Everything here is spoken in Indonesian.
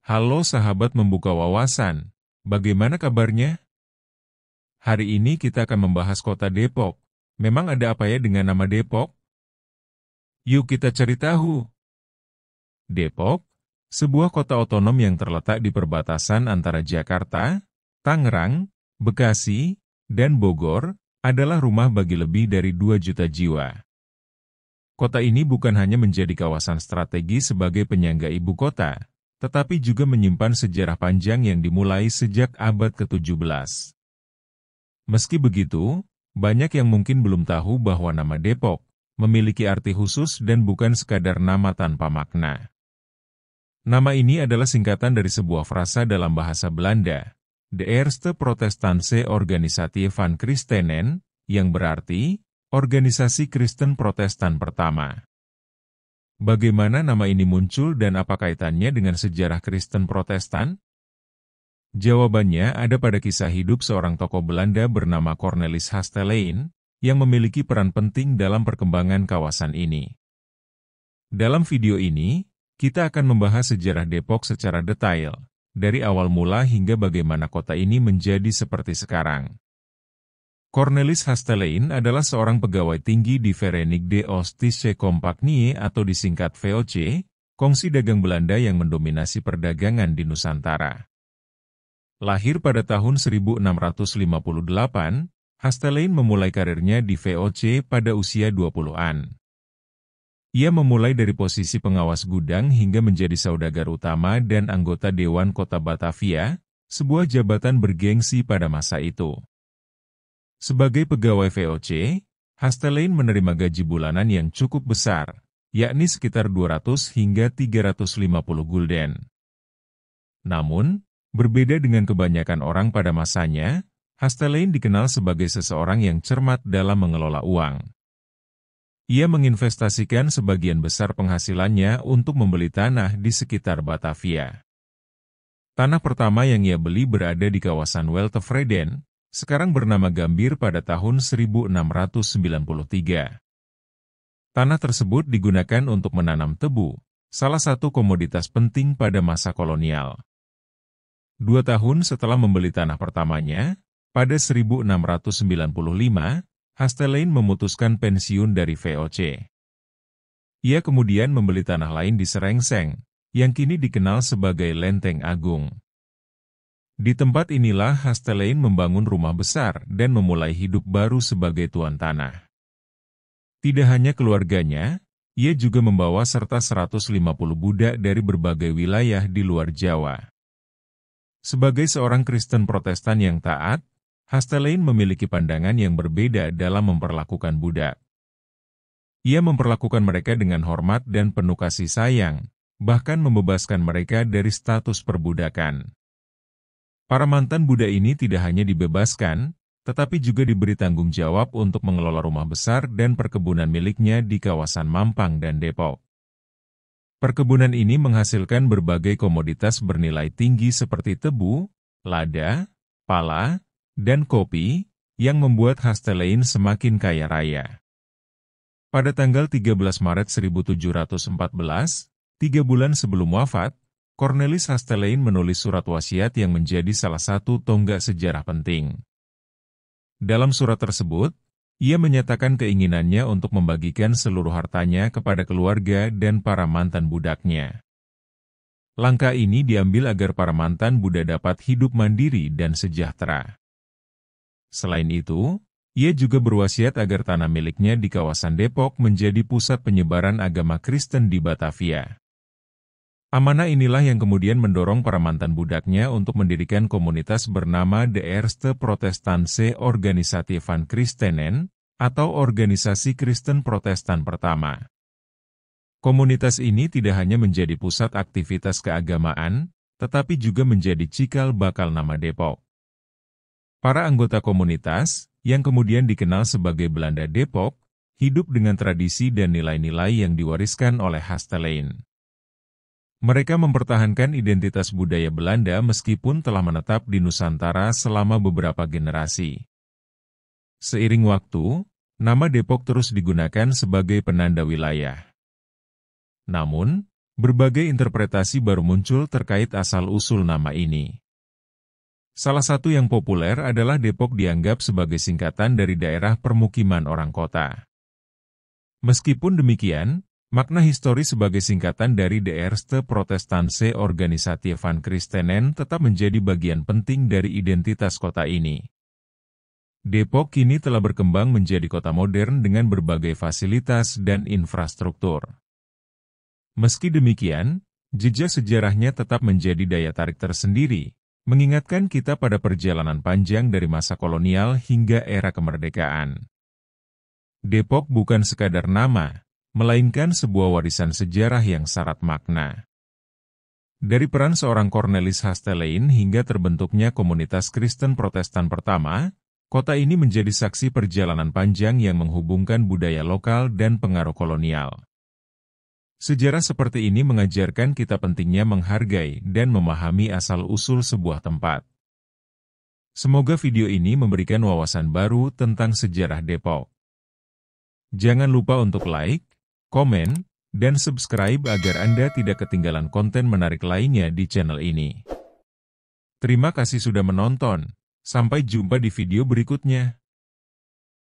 Halo sahabat membuka wawasan, bagaimana kabarnya? Hari ini kita akan membahas kota Depok. Memang ada apa ya dengan nama Depok? Yuk kita cari tahu. Depok, sebuah kota otonom yang terletak di perbatasan antara Jakarta, Tangerang, Bekasi, dan Bogor, adalah rumah bagi lebih dari 2 juta jiwa. Kota ini bukan hanya menjadi kawasan strategis sebagai penyangga ibu kota, tetapi juga menyimpan sejarah panjang yang dimulai sejak abad ke-17. Meski begitu, banyak yang mungkin belum tahu bahwa nama Depok memiliki arti khusus dan bukan sekadar nama tanpa makna. Nama ini adalah singkatan dari sebuah frasa dalam bahasa Belanda, De Eerste Protestantse Organisatie van Christenen, yang berarti, Organisasi Kristen Protestan Pertama. Bagaimana nama ini muncul dan apa kaitannya dengan sejarah Kristen Protestan? Jawabannya ada pada kisah hidup seorang tokoh Belanda bernama Cornelis Hasteleen, yang memiliki peran penting dalam perkembangan kawasan ini. Dalam video ini, kita akan membahas sejarah Depok secara detail, dari awal mula hingga bagaimana kota ini menjadi seperti sekarang. Cornelis Hasteleen adalah seorang pegawai tinggi di Verenigde Oostische Compagnie atau disingkat VOC, kongsi dagang Belanda yang mendominasi perdagangan di Nusantara. Lahir pada tahun 1658, Hasteleen memulai karirnya di VOC pada usia 20-an. Ia memulai dari posisi pengawas gudang hingga menjadi saudagar utama dan anggota Dewan Kota Batavia, sebuah jabatan bergengsi pada masa itu. Sebagai pegawai VOC, Hasteleen menerima gaji bulanan yang cukup besar, yakni sekitar 200 hingga 350 gulden. Namun, berbeda dengan kebanyakan orang pada masanya, Hasteleen dikenal sebagai seseorang yang cermat dalam mengelola uang. Ia menginvestasikan sebagian besar penghasilannya untuk membeli tanah di sekitar Batavia. Tanah pertama yang ia beli berada di kawasan Weltevreden, sekarang bernama Gambir pada tahun 1693. Tanah tersebut digunakan untuk menanam tebu, salah satu komoditas penting pada masa kolonial. 2 tahun setelah membeli tanah pertamanya, pada 1695, Hasteleen memutuskan pensiun dari VOC. Ia kemudian membeli tanah lain di Serengseng, yang kini dikenal sebagai Lenteng Agung. Di tempat inilah Hasteleen membangun rumah besar dan memulai hidup baru sebagai tuan tanah. Tidak hanya keluarganya, ia juga membawa serta 150 budak dari berbagai wilayah di luar Jawa. Sebagai seorang Kristen Protestan yang taat, Hasteleen memiliki pandangan yang berbeda dalam memperlakukan budak. Ia memperlakukan mereka dengan hormat dan penuh kasih sayang, bahkan membebaskan mereka dari status perbudakan. Para mantan budak ini tidak hanya dibebaskan, tetapi juga diberi tanggung jawab untuk mengelola rumah besar dan perkebunan miliknya di kawasan Mampang dan Depok. Perkebunan ini menghasilkan berbagai komoditas bernilai tinggi seperti tebu, lada, pala, dan kopi, yang membuat Hasteleen semakin kaya raya. Pada tanggal 13 Maret 1714, 3 bulan sebelum wafat, Cornelis Hasteleen menulis surat wasiat yang menjadi salah satu tonggak sejarah penting. Dalam surat tersebut, ia menyatakan keinginannya untuk membagikan seluruh hartanya kepada keluarga dan para mantan budaknya. Langkah ini diambil agar para mantan budak dapat hidup mandiri dan sejahtera. Selain itu, ia juga berwasiat agar tanah miliknya di kawasan Depok menjadi pusat penyebaran agama Kristen di Batavia. Amanah inilah yang kemudian mendorong para mantan budaknya untuk mendirikan komunitas bernama De Eerste Protestantse Organisatie van Christenen, atau Organisasi Kristen Protestan Pertama. Komunitas ini tidak hanya menjadi pusat aktivitas keagamaan, tetapi juga menjadi cikal bakal nama Depok. Para anggota komunitas, yang kemudian dikenal sebagai Belanda Depok, hidup dengan tradisi dan nilai-nilai yang diwariskan oleh Hasteleen. Mereka mempertahankan identitas budaya Belanda meskipun telah menetap di Nusantara selama beberapa generasi. Seiring waktu, nama Depok terus digunakan sebagai penanda wilayah. Namun, Berbagai interpretasi baru muncul terkait asal-usul nama ini. Salah satu yang populer adalah Depok dianggap sebagai singkatan dari daerah permukiman orang kota. Meskipun demikian, makna historis sebagai singkatan dari De Eerste Protestantse Organisatie van Christenen tetap menjadi bagian penting dari identitas kota ini. Depok kini telah berkembang menjadi kota modern dengan berbagai fasilitas dan infrastruktur. Meski demikian, jejak sejarahnya tetap menjadi daya tarik tersendiri, mengingatkan kita pada perjalanan panjang dari masa kolonial hingga era kemerdekaan. Depok bukan sekadar nama, melainkan sebuah warisan sejarah yang syarat makna. Dari peran seorang Cornelis Haastelein hingga terbentuknya komunitas Kristen Protestan pertama, kota ini menjadi saksi perjalanan panjang yang menghubungkan budaya lokal dan pengaruh kolonial. Sejarah seperti ini mengajarkan kita pentingnya menghargai dan memahami asal-usul sebuah tempat. Semoga video ini memberikan wawasan baru tentang sejarah Depok. Jangan lupa untuk like, komen, dan subscribe agar Anda tidak ketinggalan konten menarik lainnya di channel ini. Terima kasih sudah menonton. Sampai jumpa di video berikutnya.